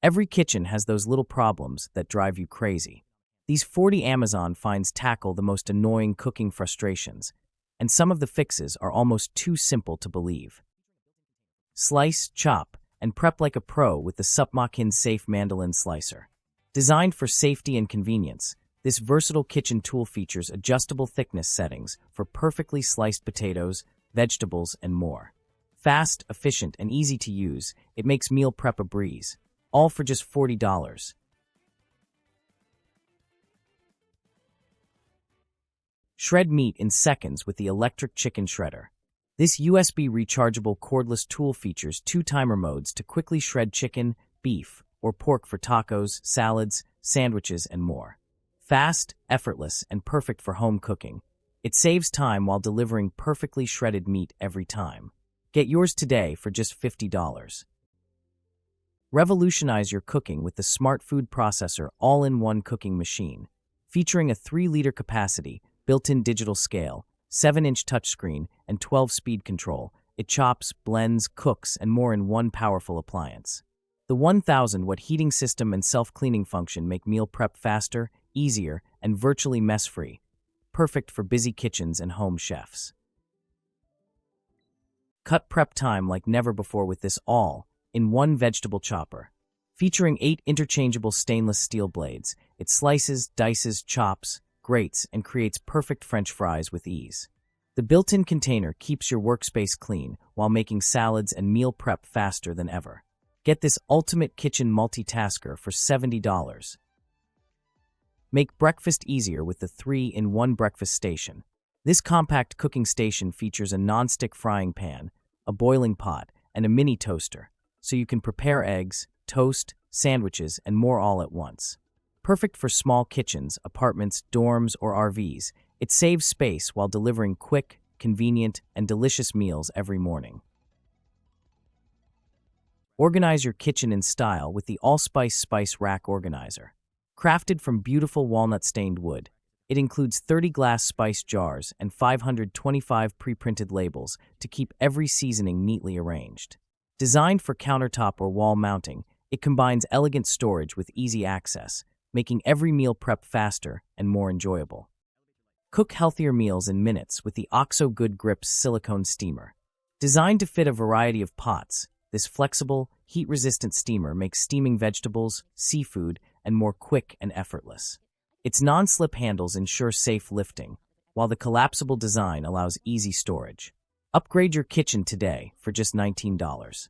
Every kitchen has those little problems that drive you crazy. These 40 Amazon finds tackle the most annoying cooking frustrations, and some of the fixes are almost too simple to believe. Slice, chop, and prep like a pro with the Supmakin Safe Mandolin Slicer. Designed for safety and convenience, this versatile kitchen tool features adjustable thickness settings for perfectly sliced potatoes, vegetables, and more. Fast, efficient, and easy to use, it makes meal prep a breeze. All for just $40. Shred meat in seconds with the electric chicken shredder. This USB rechargeable cordless tool features 2 timer modes to quickly shred chicken, beef, or pork for tacos, salads, sandwiches, and more. Fast, effortless, and perfect for home cooking. It saves time while delivering perfectly shredded meat every time. Get yours today for just $50. Revolutionize your cooking with the Smart Food Processor all-in-one cooking machine. Featuring a 3-liter capacity, built-in digital scale, 7-inch touchscreen, and 12-speed control, it chops, blends, cooks, and more in one powerful appliance. The 1000-watt heating system and self-cleaning function make meal prep faster, easier, and virtually mess-free. Perfect for busy kitchens and home chefs. Cut prep time like never before with this all-in-one vegetable chopper. Featuring 8 interchangeable stainless steel blades, it slices, dices, chops, grates, and creates perfect French fries with ease. The built-in container keeps your workspace clean while making salads and meal prep faster than ever. Get this ultimate kitchen multitasker for $70. Make breakfast easier with the 3-in-1 breakfast station. This compact cooking station features a non-stick frying pan, a boiling pot, and a mini toaster, so you can prepare eggs, toast, sandwiches, and more all at once. Perfect for small kitchens, apartments, dorms, or RVs, it saves space while delivering quick, convenient, and delicious meals every morning. Organize your kitchen in style with the Allspice Spice Rack Organizer. Crafted from beautiful walnut-stained wood, it includes 30 glass spice jars and 525 pre-printed labels to keep every seasoning neatly arranged. Designed for countertop or wall mounting, it combines elegant storage with easy access, making every meal prep faster and more enjoyable. Cook healthier meals in minutes with the OXO Good Grips silicone steamer. Designed to fit a variety of pots, this flexible, heat-resistant steamer makes steaming vegetables, seafood, and more quick and effortless. Its non-slip handles ensure safe lifting, while the collapsible design allows easy storage. Upgrade your kitchen today for just $19.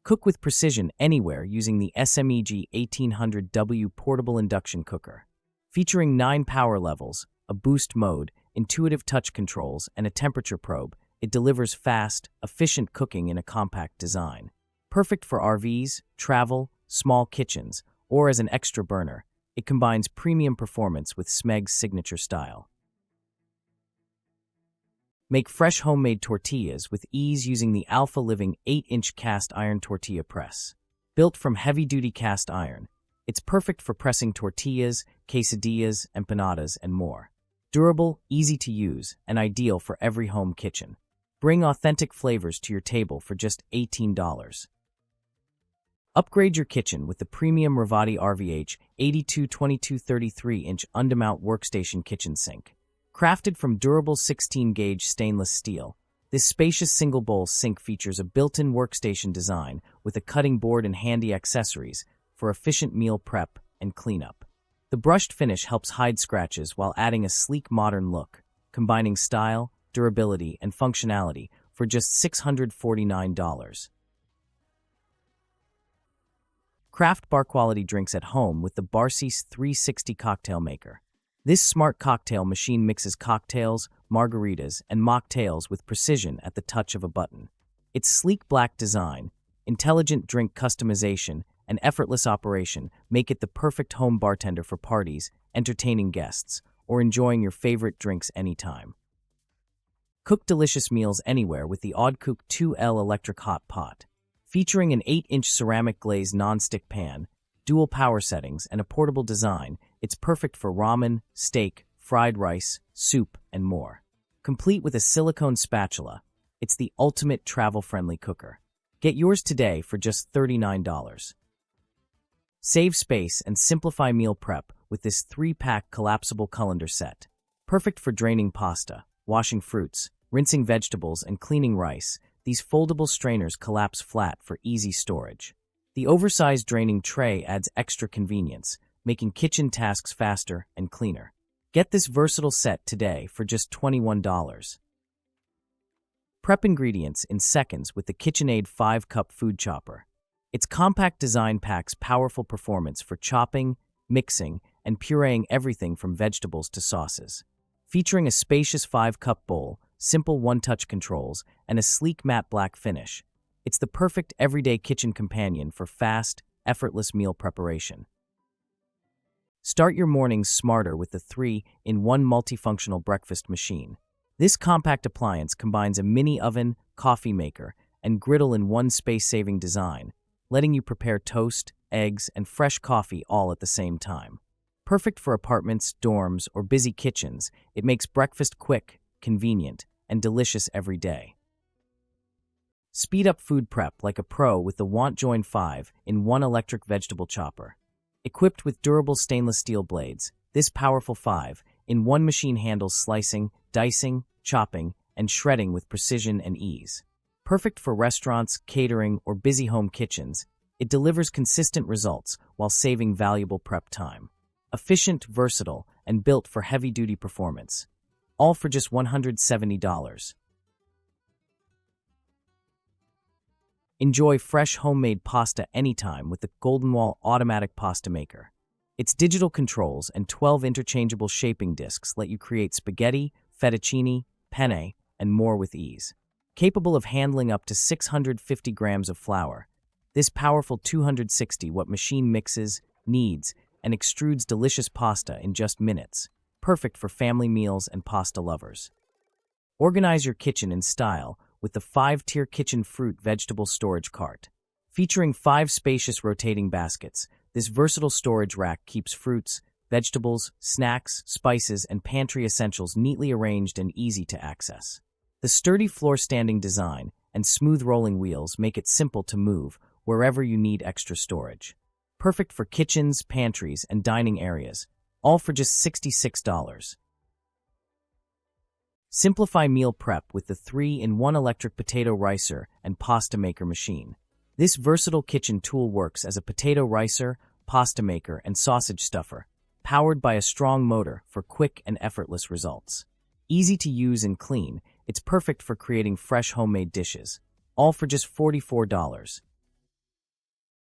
Cook with precision anywhere using the SMEG 1800W portable induction cooker. Featuring 9 power levels, a boost mode, intuitive touch controls, and a temperature probe, it delivers fast, efficient cooking in a compact design. Perfect for RVs, travel, small kitchens, or as an extra burner, it combines premium performance with Smeg's signature style. Make fresh homemade tortillas with ease using the Alpha Living 8-inch cast iron tortilla press. Built from heavy-duty cast iron, it's perfect for pressing tortillas, quesadillas, empanadas, and more. Durable, easy to use, and ideal for every home kitchen. Bring authentic flavors to your table for just $18. Upgrade your kitchen with the premium Ravati RVH 82-22-33-inch undermount workstation kitchen sink. Crafted from durable 16-gauge stainless steel, this spacious single-bowl sink features a built-in workstation design with a cutting board and handy accessories for efficient meal prep and cleanup. The brushed finish helps hide scratches while adding a sleek modern look, combining style, durability, and functionality for just $649. Craft bar-quality drinks at home with the Barcease 360 Cocktail Maker. This smart cocktail machine mixes cocktails, margaritas, and mocktails with precision at the touch of a button. Its sleek black design, intelligent drink customization, and effortless operation make it the perfect home bartender for parties, entertaining guests, or enjoying your favorite drinks anytime. Cook delicious meals anywhere with the Oddcook 2L electric hot pot. Featuring an 8-inch ceramic glazed non-stick pan, dual power settings, and a portable design, it's perfect for ramen, steak, fried rice, soup, and more. Complete with a silicone spatula, it's the ultimate travel-friendly cooker. Get yours today for just $39. Save space and simplify meal prep with this 3-pack collapsible colander set. Perfect for draining pasta, washing fruits, rinsing vegetables, and cleaning rice. These foldable strainers collapse flat for easy storage. The oversized draining tray adds extra convenience, making kitchen tasks faster and cleaner. Get this versatile set today for just $21. Prep ingredients in seconds with the KitchenAid 5-cup food chopper. Its compact design packs powerful performance for chopping, mixing, and pureeing everything from vegetables to sauces. Featuring a spacious 5-cup bowl, simple one-touch controls, and a sleek matte black finish, it's the perfect everyday kitchen companion for fast, effortless meal preparation. Start your mornings smarter with the 3-in-1 multifunctional breakfast machine. This compact appliance combines a mini oven, coffee maker, and griddle in one space-saving design, letting you prepare toast, eggs, and fresh coffee all at the same time. Perfect for apartments, dorms, or busy kitchens, it makes breakfast quick, convenient, and delicious every day. Speed up food prep like a pro with the WantJoin 5-in-1 electric vegetable chopper. Equipped with durable stainless steel blades, this powerful 5-in-1 machine handles slicing, dicing, chopping, and shredding with precision and ease. Perfect for restaurants, catering, or busy home kitchens, it delivers consistent results while saving valuable prep time. Efficient, versatile, and built for heavy-duty performance. All for just $170. Enjoy fresh homemade pasta anytime with the Golden Wall automatic pasta maker. Its digital controls and 12 interchangeable shaping discs let you create spaghetti, fettuccine, penne, and more with ease. Capable of handling up to 650 grams of flour, this powerful 260-watt machine mixes, kneads, and extrudes delicious pasta in just minutes, perfect for family meals and pasta lovers. Organize your kitchen in style with the 5-tier kitchen fruit vegetable storage cart. Featuring 5 spacious rotating baskets, this versatile storage rack keeps fruits, vegetables, snacks, spices, and pantry essentials neatly arranged and easy to access. The sturdy floor-standing design and smooth rolling wheels make it simple to move wherever you need extra storage. Perfect for kitchens, pantries, and dining areas, all for just $66. Simplify meal prep with the 3-in-1 electric potato ricer and pasta maker machine. This versatile kitchen tool works as a potato ricer, pasta maker, and sausage stuffer, powered by a strong motor for quick and effortless results. Easy to use and clean, it's perfect for creating fresh homemade dishes, all for just $44.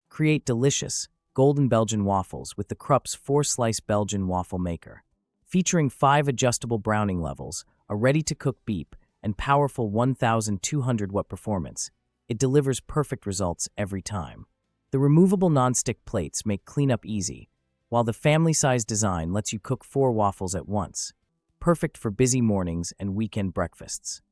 Create delicious, golden Belgian waffles with the Krups 4-slice Belgian waffle maker. Featuring 5 adjustable browning levels, a ready-to-cook beep, and powerful 1,200-watt performance, it delivers perfect results every time. The removable non-stick plates make cleanup easy, while the family-size design lets you cook 4 waffles at once, perfect for busy mornings and weekend breakfasts.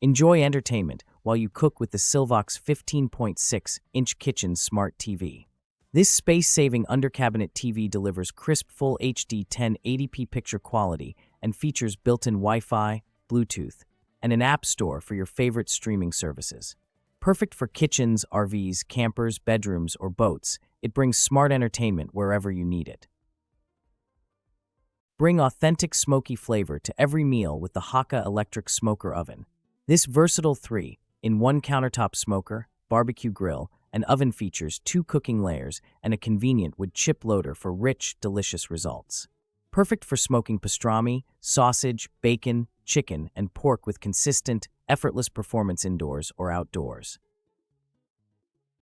Enjoy entertainment while you cook with the Silvox 15.6-inch kitchen smart TV. This space-saving under-cabinet TV delivers crisp Full HD 1080p picture quality and features built-in Wi-Fi, Bluetooth, and an app store for your favorite streaming services. Perfect for kitchens, RVs, campers, bedrooms, or boats, it brings smart entertainment wherever you need it. Bring authentic smoky flavor to every meal with the Haka electric smoker oven. This versatile 3-in-1 countertop smoker, barbecue grill, and oven features 2 cooking layers and a convenient wood chip loader for rich, delicious results. Perfect for smoking pastrami, sausage, bacon, chicken, and pork with consistent, effortless performance indoors or outdoors.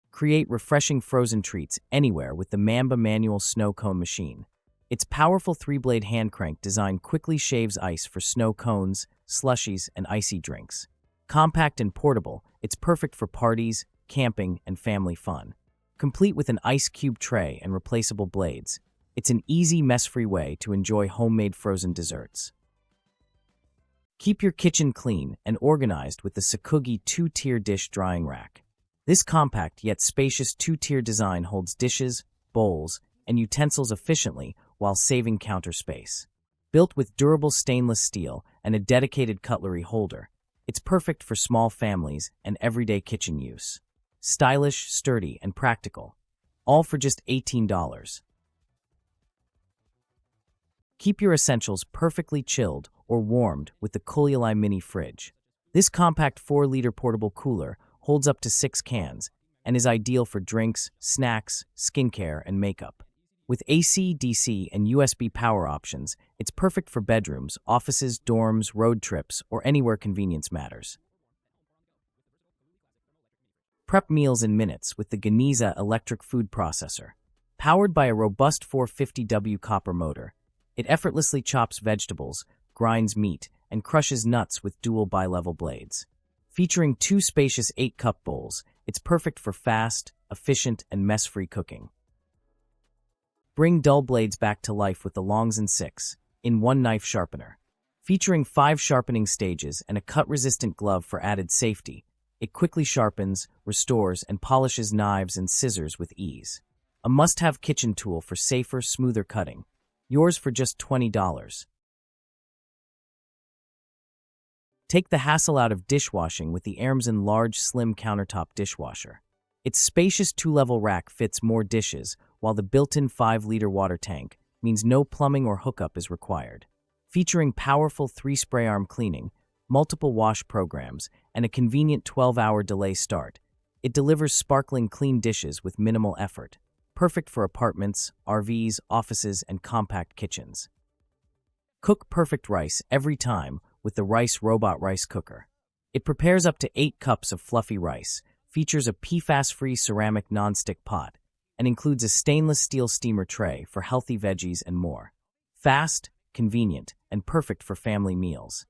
Create refreshing frozen treats anywhere with the Mamba manual snow cone machine. Its powerful 3-blade hand crank design quickly shaves ice for snow cones, slushies, and icy drinks. Compact and portable, it's perfect for parties, camping, and family fun. Complete with an ice cube tray and replaceable blades, it's an easy, mess-free way to enjoy homemade frozen desserts. Keep your kitchen clean and organized with the Sakugi 2-tier dish drying rack. This compact yet spacious 2-tier design holds dishes, bowls, and utensils efficiently while saving counter space. Built with durable stainless steel and a dedicated cutlery holder, it's perfect for small families and everyday kitchen use. stylish, sturdy, and practical. All for just $18. Keep your essentials perfectly chilled or warmed with the Coolioli Mini Fridge. This compact 4-liter portable cooler holds up to 6 cans and is ideal for drinks, snacks, skincare, and makeup. With AC, DC, and USB power options, it's perfect for bedrooms, offices, dorms, road trips, or anywhere convenience matters. Prep meals in minutes with the Geniza electric food processor. Powered by a robust 450W copper motor, it effortlessly chops vegetables, grinds meat, and crushes nuts with dual bi-level blades. Featuring 2 spacious 8-cup bowls, it's perfect for fast, efficient, and mess-free cooking. Bring dull blades back to life with the Longs & 6 in 1 knife sharpener. Featuring 5 sharpening stages and a cut-resistant glove for added safety, it quickly sharpens, restores, and polishes knives and scissors with ease. A must-have kitchen tool for safer, smoother cutting. Yours for just $20. Take the hassle out of dishwashing with the Ermsen large, slim countertop dishwasher. Its spacious 2-level rack fits more dishes, while the built-in 5-liter water tank means no plumbing or hookup is required. Featuring powerful 3-spray arm cleaning, multiple wash programs, and a convenient 12-hour delay start, it delivers sparkling clean dishes with minimal effort. Perfect for apartments, RVs, offices, and compact kitchens. Cook perfect rice every time with the Rice Robot Rice Cooker. It prepares up to 8 cups of fluffy rice, features a PFAS-free ceramic nonstick pot, and includes a stainless steel steamer tray for healthy veggies and more. Fast, convenient, and perfect for family meals.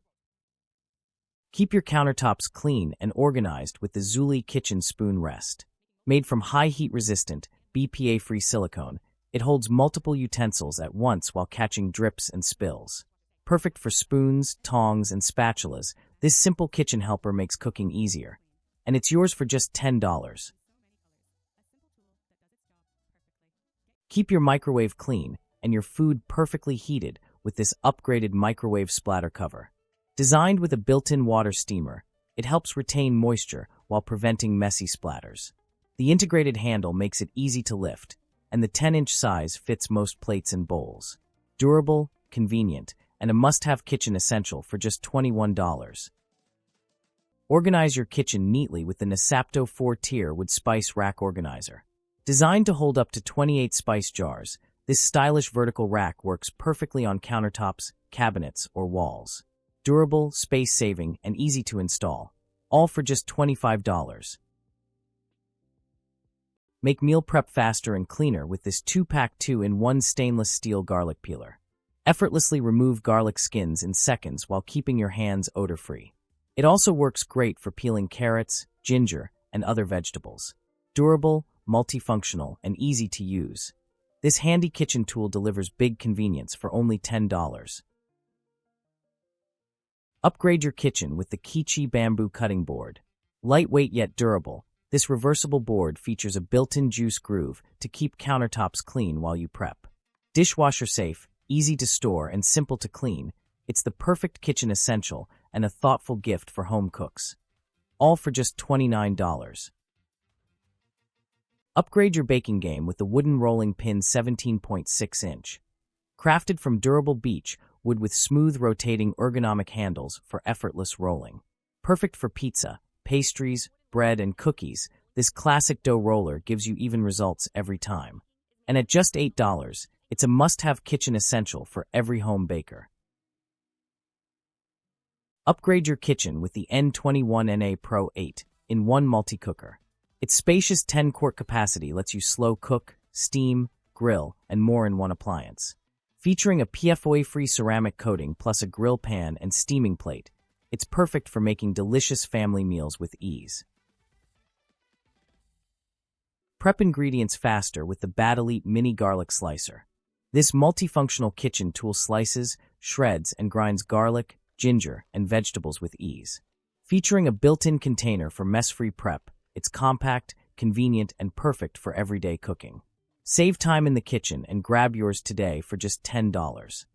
Keep your countertops clean and organized with the Zuli Kitchen Spoon Rest. Made from high heat-resistant, BPA-free silicone, it holds multiple utensils at once while catching drips and spills. Perfect for spoons, tongs, and spatulas, this simple kitchen helper makes cooking easier. And it's yours for just $10. Keep your microwave clean and your food perfectly heated with this upgraded microwave splatter cover. Designed with a built-in water steamer, it helps retain moisture while preventing messy splatters. The integrated handle makes it easy to lift, and the 10-inch size fits most plates and bowls. Durable, convenient, and a must-have kitchen essential for just $21. Organize your kitchen neatly with the Nesapto 4-tier wood spice rack organizer. Designed to hold up to 28 spice jars, this stylish vertical rack works perfectly on countertops, cabinets, or walls. Durable, space-saving, and easy to install, all for just $25. Make meal prep faster and cleaner with this 2-pack 2-in-1 stainless steel garlic peeler. Effortlessly remove garlic skins in seconds while keeping your hands odor-free. It also works great for peeling carrots, ginger, and other vegetables. Durable, multifunctional, and easy to use. This handy kitchen tool delivers big convenience for only $10. Upgrade your kitchen with the Kichi Bamboo Cutting Board. Lightweight yet durable, this reversible board features a built-in juice groove to keep countertops clean while you prep. Dishwasher safe, easy to store, and simple to clean, it's the perfect kitchen essential and a thoughtful gift for home cooks. All for just $29. Upgrade your baking game with the wooden rolling pin 17.6-inch. Crafted from durable beech wood with smooth rotating ergonomic handles for effortless rolling. Perfect for pizza, pastries, bread, and cookies, this classic dough roller gives you even results every time. And at just $8, it's a must-have kitchen essential for every home baker. Upgrade your kitchen with the N21NA Pro 8-in-1 multi-cooker. Its spacious 10-quart capacity lets you slow cook, steam, grill, and more in one appliance. Featuring a PFOA-free ceramic coating plus a grill pan and steaming plate, it's perfect for making delicious family meals with ease. Prep ingredients faster with the Bad Elite Mini Garlic Slicer. This multifunctional kitchen tool slices, shreds, and grinds garlic, ginger, and vegetables with ease. Featuring a built-in container for mess-free prep, it's compact, convenient, and perfect for everyday cooking. Save time in the kitchen and grab yours today for just $10.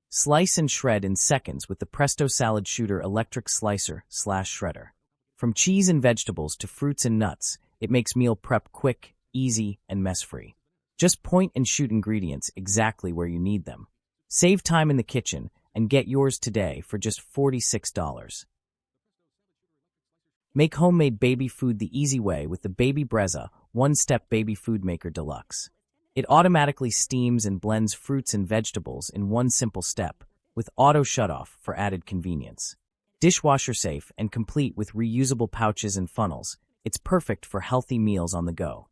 Slice and shred in seconds with the Presto Salad Shooter electric slicer/shredder. From cheese and vegetables to fruits and nuts, It makes meal prep quick, easy, and mess-free. Just point and shoot ingredients exactly where you need them. Save time in the kitchen and get yours today for just $46. Make homemade baby food the easy way with the Baby Brezza One-Step Baby Food Maker Deluxe. It automatically steams and blends fruits and vegetables in one simple step, with auto shutoff for added convenience. Dishwasher safe and complete with reusable pouches and funnels, it's perfect for healthy meals on the go.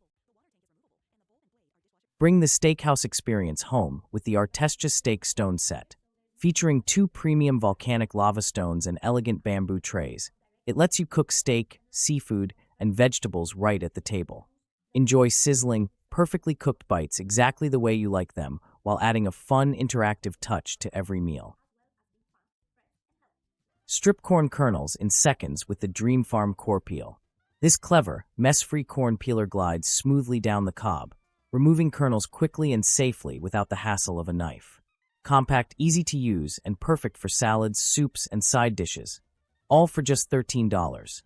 Bring the steakhouse experience home with the Artestia Steak Stone Set. Featuring 2 premium volcanic lava stones and elegant bamboo trays, it lets you cook steak, seafood, and vegetables right at the table. Enjoy sizzling, perfectly cooked bites exactly the way you like them, while adding a fun, interactive touch to every meal. Strip corn kernels in seconds with the Dream Farm Core Peel. This clever, mess-free corn peeler glides smoothly down the cob, removing kernels quickly and safely without the hassle of a knife. Compact, easy to use, and perfect for salads, soups, and side dishes, all for just $13.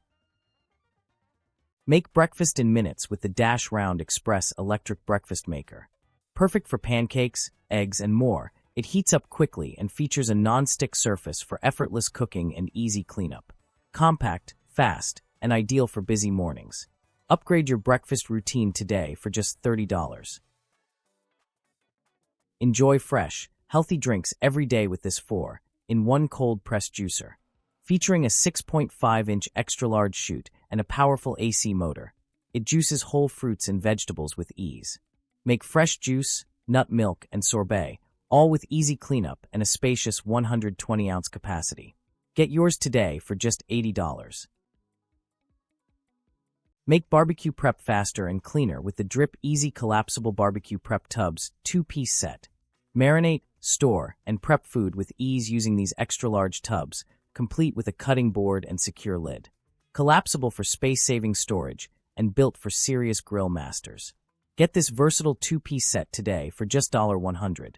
Make breakfast in minutes with the Dash Round Express electric breakfast maker. Perfect for pancakes, eggs, and more, it heats up quickly and features a non-stick surface for effortless cooking and easy cleanup. Compact, fast, and ideal for busy mornings. Upgrade your breakfast routine today for just $30. Enjoy fresh, healthy drinks every day with this 4-in-1 cold press juicer. Featuring a 6.5-inch extra-large chute and a powerful AC motor, it juices whole fruits and vegetables with ease. Make fresh juice, nut milk, and sorbet, all with easy cleanup and a spacious 120-ounce capacity. Get yours today for just $80. Make barbecue prep faster and cleaner with the Drip Easy Collapsible Barbecue Prep Tubs 2-piece set. Marinate, store, and prep food with ease using these extra-large tubs, complete with a cutting board and secure lid. Collapsible for space-saving storage and built for serious grill masters. Get this versatile 2-piece set today for just $100.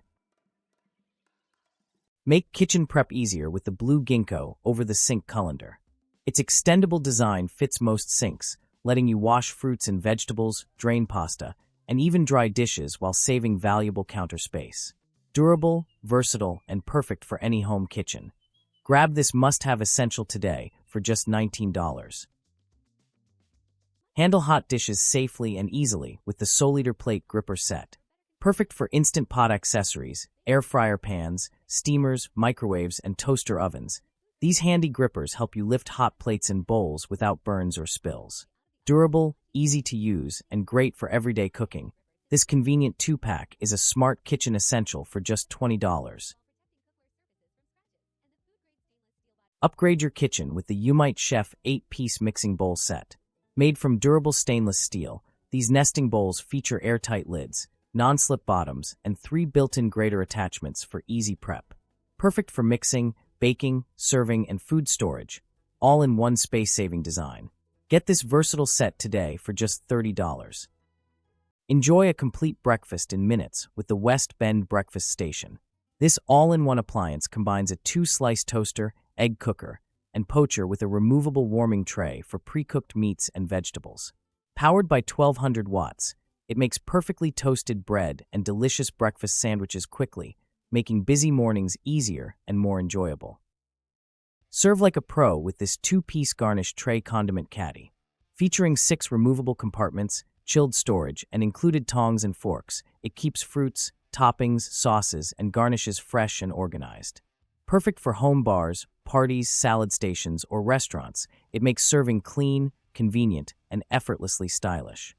Make kitchen prep easier with the Blue Ginkgo over-the-sink colander. Its extendable design fits most sinks, letting you wash fruits and vegetables, drain pasta, and even dry dishes while saving valuable counter space. Durable, versatile, and perfect for any home kitchen. Grab this must-have essential today for just $19. Handle hot dishes safely and easily with the Soliter Plate Gripper Set. Perfect for Instant Pot accessories, air fryer pans, steamers, microwaves, and toaster ovens. These handy grippers help you lift hot plates and bowls without burns or spills. Durable, easy to use, and great for everyday cooking, this convenient 2-pack is a smart kitchen essential for just $20. Upgrade your kitchen with the Umite Chef 8-piece mixing bowl set. Made from durable stainless steel, these nesting bowls feature airtight lids, non-slip bottoms, and 3 built-in grater attachments for easy prep. Perfect for mixing, baking, serving, and food storage, all in one space-saving design. Get this versatile set today for just $30. Enjoy a complete breakfast in minutes with the West Bend Breakfast Station. This all-in-one appliance combines a 2-slice toaster, egg cooker, and poacher with a removable warming tray for pre-cooked meats and vegetables. Powered by 1200 watts, it makes perfectly toasted bread and delicious breakfast sandwiches quickly, making busy mornings easier and more enjoyable. Serve like a pro with this 2-piece garnish tray condiment caddy. Featuring 6 removable compartments, chilled storage, and included tongs and forks, it keeps fruits, toppings, sauces, and garnishes fresh and organized. Perfect for home bars, parties, salad stations, or restaurants, it makes serving clean, convenient, and effortlessly stylish.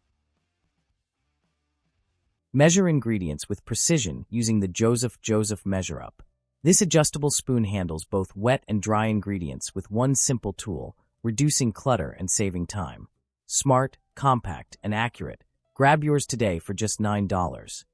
Measure ingredients with precision using the Joseph Measure Up. This adjustable spoon handles both wet and dry ingredients with one simple tool, reducing clutter and saving time. Smart, compact, and accurate. Grab yours today for just $9.